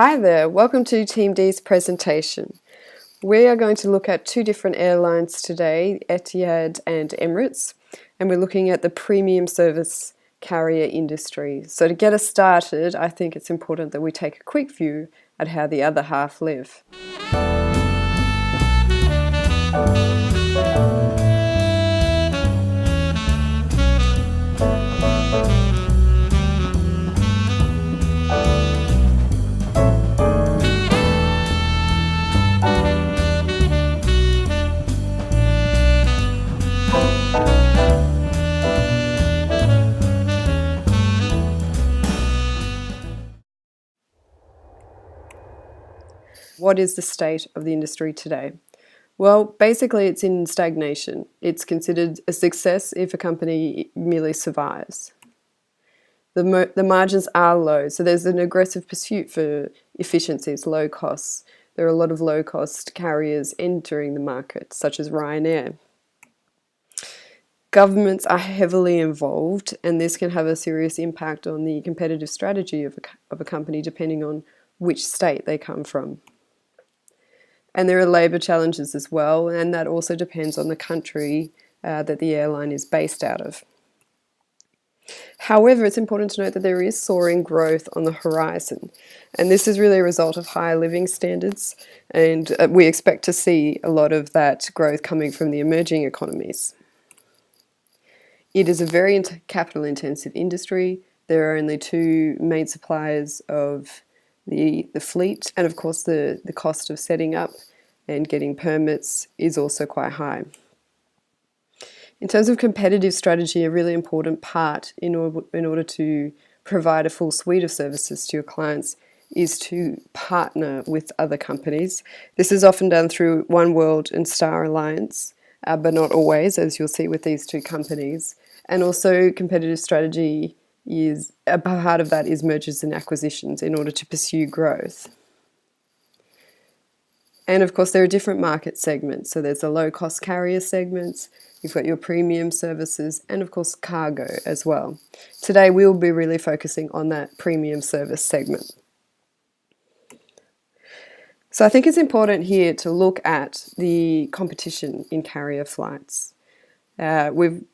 Hi there, welcome to Team D's presentation. We are going to look at two different airlines today, Etihad and Emirates, and we're looking at the premium service carrier industry. So to get us started, I think it's important that we take a quick view at how the other half live. What is the state of the industry today? Well, basically it's in stagnation. It's considered a success if a company merely survives. The margins are low, so there's an aggressive pursuit for efficiencies, low costs. There are a lot of low-cost carriers entering the market, such as Ryanair. Governments are heavily involved, and this can have a serious impact on the competitive strategy of a company depending on which state they come from. And there are labour challenges as well, and that also depends on the country that the airline is based out of. However, it's important to note that there is soaring growth on the horizon, and this is really a result of higher living standards, and we expect to see a lot of that growth coming from the emerging economies. It is a very capital-intensive industry. There are only two main suppliers of the fleet, and of course the cost of setting up and getting permits is also quite high. In terms of competitive strategy, a really important part in order to provide a full suite of services to your clients is to partner with other companies. This is often done through One World and Star Alliance, but not always, as you'll see with these two companies. And also competitive strategy is, a part of that is mergers and acquisitions in order to pursue growth. And of course there are different market segments. So there's the low-cost carrier segments, you've got your premium services, and of course cargo as well. Today we'll be really focusing on that premium service segment. So I think it's important here to look at the competition in carrier flights. We've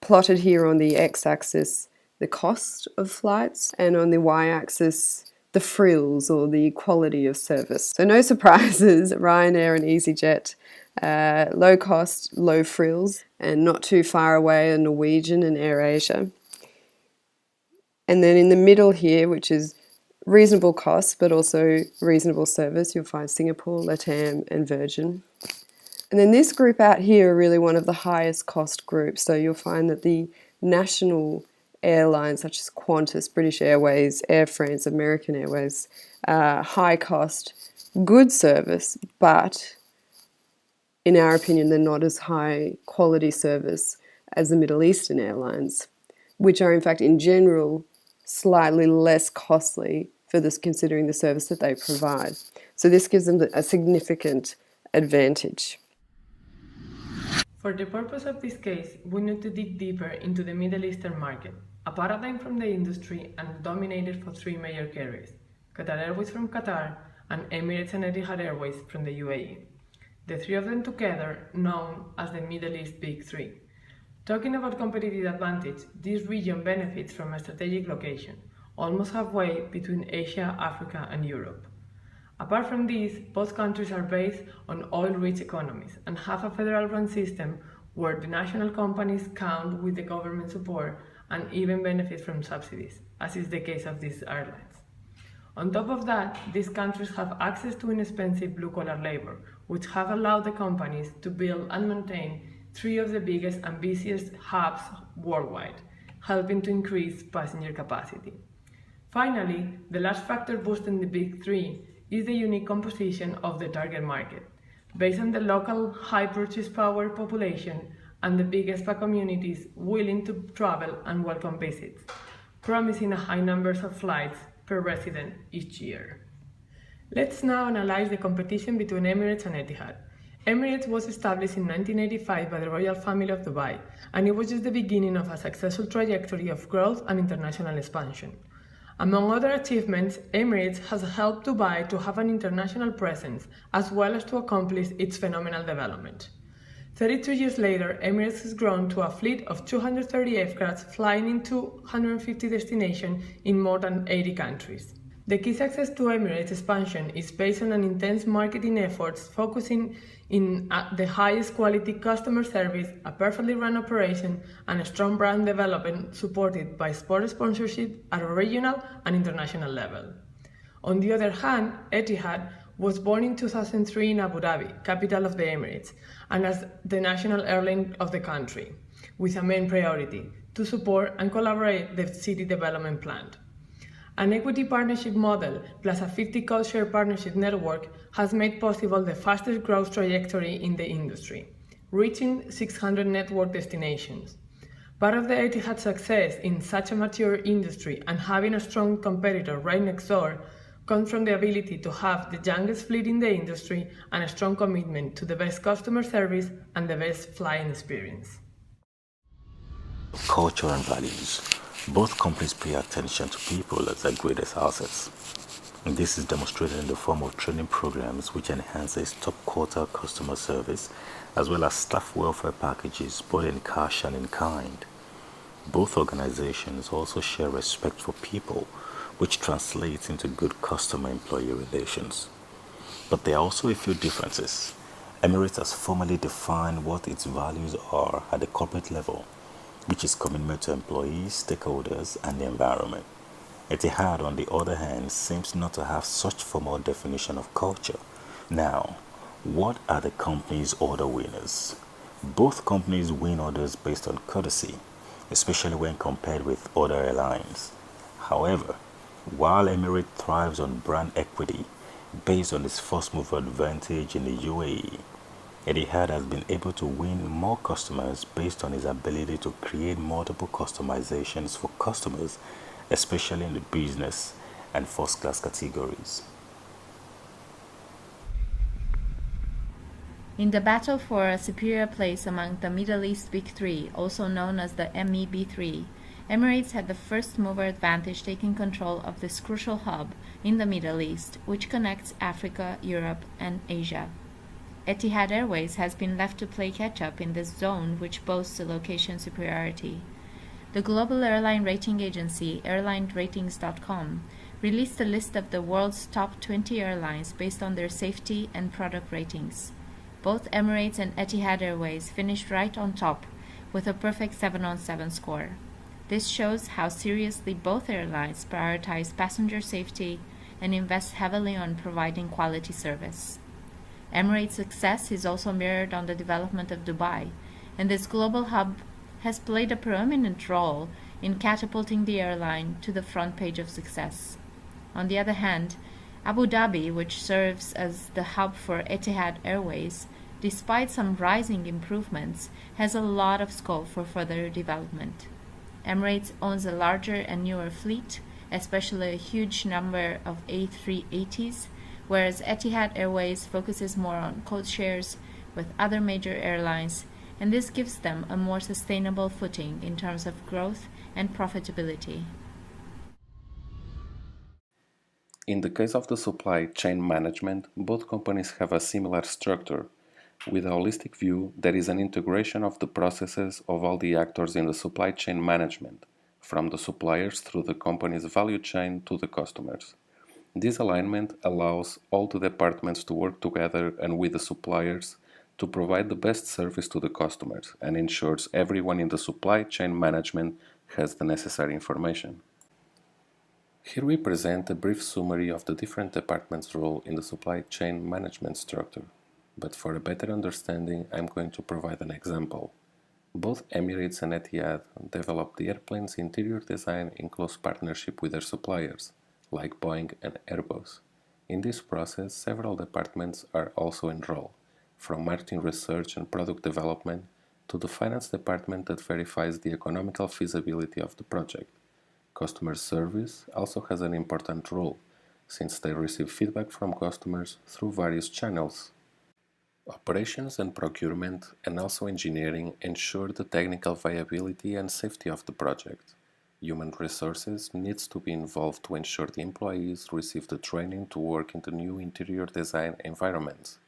plotted here on the x-axis the cost of flights, and on the y-axis the frills or the quality of service. So no surprises, Ryanair and EasyJet, low cost, low frills, and not too far away are Norwegian and AirAsia. And then in the middle here, which is reasonable cost but also reasonable service, you'll find Singapore, LATAM and Virgin. And then this group out here are really one of the highest cost groups, so you'll find that the national airlines such as Qantas, British Airways, Air France, American Airways, high cost, good service, but in our opinion they're not as high quality service as the Middle Eastern airlines, which are in fact in general slightly less costly for this, considering the service that they provide. So this gives them a significant advantage. For the purpose of this case, we need to dig deeper into the Middle Eastern market, a paradigm from the industry and dominated for three major carriers: Qatar Airways from Qatar and Emirates and Etihad Airways from the UAE. The three of them together known as the Middle East Big Three. Talking about competitive advantage, this region benefits from a strategic location, almost halfway between Asia, Africa and Europe. Apart from this, both countries are based on oil-rich economies and have a federal-run system where the national companies count with the government support and even benefit from subsidies, as is the case of these airlines. On top of that, these countries have access to inexpensive blue-collar labor, which have allowed the companies to build and maintain three of the biggest and busiest hubs worldwide, helping to increase passenger capacity. Finally, the last factor boosting the Big Three is the unique composition of the target market, based on the local high purchase power population and the big expat communities willing to travel and welcome visits, promising a high numbers of flights per resident each year. Let's now analyze the competition between Emirates and Etihad. Emirates was established in 1985 by the royal family of Dubai, and it was just the beginning of a successful trajectory of growth and international expansion. Among other achievements, Emirates has helped Dubai to have an international presence as well as to accomplish its phenomenal development. 32 years later, Emirates has grown to a fleet of 230 aircraft flying in 250 destinations in more than 80 countries. The key success to Emirates expansion is based on an intense marketing efforts focusing in the highest quality customer service, a perfectly run operation, and a strong brand development supported by sport sponsorship at a regional and international level. On the other hand, Etihad was born in 2003 in Abu Dhabi, capital of the Emirates, and as the national airline of the country, with a main priority to support and collaborate the city development plan. An equity partnership model plus a 50 code-share partnership network has made possible the fastest growth trajectory in the industry, reaching 600 network destinations. Part of the Etihad success in such a mature industry and having a strong competitor right next door comes from the ability to have the youngest fleet in the industry and a strong commitment to the best customer service and the best flying experience. Culture and values. Both companies pay attention to people as their greatest assets. And this is demonstrated in the form of training programs which enhances top quartile customer service as well as staff welfare packages both in cash and in kind. Both organizations also share respect for people, which translates into good customer-employee relations. But there are also a few differences. Emirates has formally defined what its values are at the corporate level, which is commitment to employees, stakeholders, and the environment. Etihad, on the other hand, seems not to have such formal definition of culture. Now, what are the company's order winners? Both companies win orders based on courtesy, especially when compared with other airlines. However, while Emirates thrives on brand equity based on its first mover advantage in the UAE, Etihad has been able to win more customers based on its ability to create multiple customizations for customers, especially in the business and first class categories. In the battle for a superior place among the Middle East Big Three, also known as the MEB3, Emirates had the first mover advantage taking control of this crucial hub in the Middle East, which connects Africa, Europe, and Asia. Etihad Airways has been left to play catch-up in this zone which boasts a location superiority. The global airline rating agency airlineratings.com released a list of the world's top 20 airlines based on their safety and product ratings. Both Emirates and Etihad Airways finished right on top with a perfect 7 on 7 score. This shows how seriously both airlines prioritize passenger safety and invest heavily on providing quality service. Emirates' success is also mirrored on the development of Dubai, and this global hub has played a prominent role in catapulting the airline to the front page of success. On the other hand, Abu Dhabi, which serves as the hub for Etihad Airways, despite some rising improvements, has a lot of scope for further development. Emirates owns a larger and newer fleet, especially a huge number of A380s, whereas Etihad Airways focuses more on code shares with other major airlines, and this gives them a more sustainable footing in terms of growth and profitability. In the case of the supply chain management, both companies have a similar structure. With a holistic view, there is an integration of the processes of all the actors in the supply chain management, from the suppliers through the company's value chain to the customers. This alignment allows all the departments to work together and with the suppliers to provide the best service to the customers and ensures everyone in the supply chain management has the necessary information. Here we present a brief summary of the different departments' role in the supply chain management structure, but for a better understanding I'm going to provide an example. Both Emirates and Etihad developed the airplane's interior design in close partnership with their suppliers, like Boeing and Airbus. In this process, several departments are also enrolled, from marketing research and product development to the finance department that verifies the economical feasibility of the project. Customer service also has an important role, since they receive feedback from customers through various channels. Operations and procurement and also engineering ensure the technical viability and safety of the project. Human resources needs to be involved to ensure the employees receive the training to work in the new interior design environments,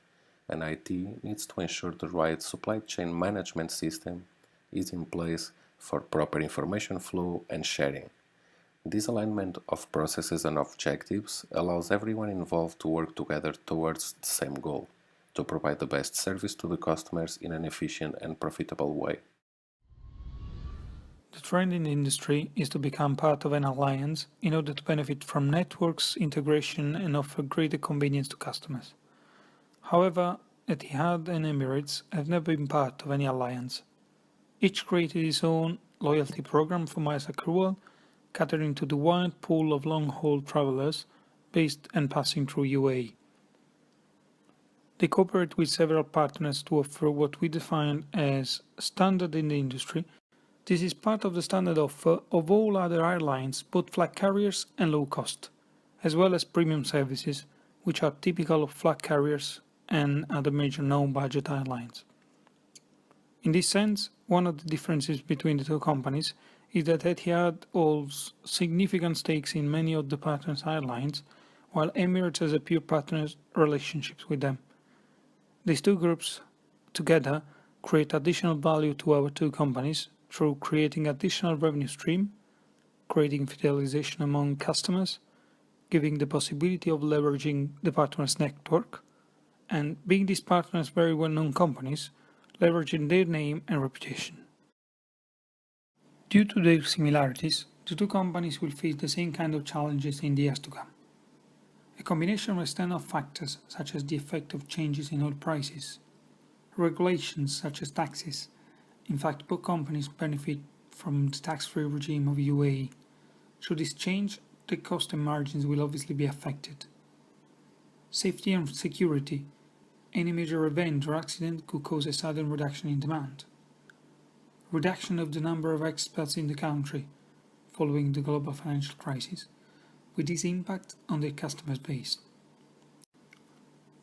and IT needs to ensure the right supply chain management system is in place for proper information flow and sharing. This alignment of processes and objectives allows everyone involved to work together towards the same goal, to provide the best service to the customers in an efficient and profitable way. The trend in the industry is to become part of an alliance in order to benefit from networks, integration, and offer greater convenience to customers. However, Etihad and Emirates have never been part of any alliance. Each created its own loyalty program for miles accrual, catering to the wide pool of long-haul travelers based and passing through UAE. They cooperate with several partners to offer what we define as standard in the industry. This is part of the standard offer of all other airlines, both flag carriers and low cost, as well as premium services, which are typical of flag carriers and other major no-budget airlines. In this sense, one of the differences between the two companies is that Etihad holds significant stakes in many of the partners' airlines, while Emirates has a pure partners relationships with them. These two groups together create additional value to our two companies through creating additional revenue stream, creating fidelization among customers, giving the possibility of leveraging the partners' network, and being these partners very well-known companies, leveraging their name and reputation. Due to their similarities, the two companies will face the same kind of challenges in the years to come. A combination of external factors such as the effect of changes in oil prices, regulations such as taxes. In fact, both companies benefit from the tax-free regime of UAE. Should this change, the cost and margins will obviously be affected. Safety and security. Any major event or accident could cause a sudden reduction in demand. Reduction of the number of expats in the country following the global financial crisis, with this impact on their customer base.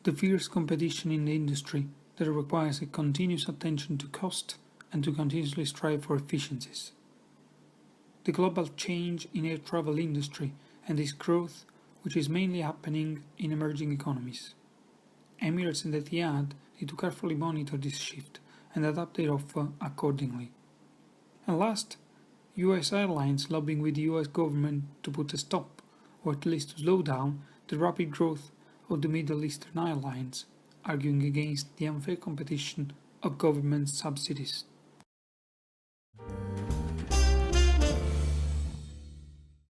The fierce competition in the industry that requires a continuous attention to cost and to continuously strive for efficiencies. The global change in air travel industry and its growth, which is mainly happening in emerging economies. Emirates and Etihad need to carefully monitor this shift and adapt their offer accordingly. And last, US airlines lobbying with the US government to put a stop, or at least to slow down, the rapid growth of the Middle Eastern airlines, arguing against the unfair competition of government subsidies.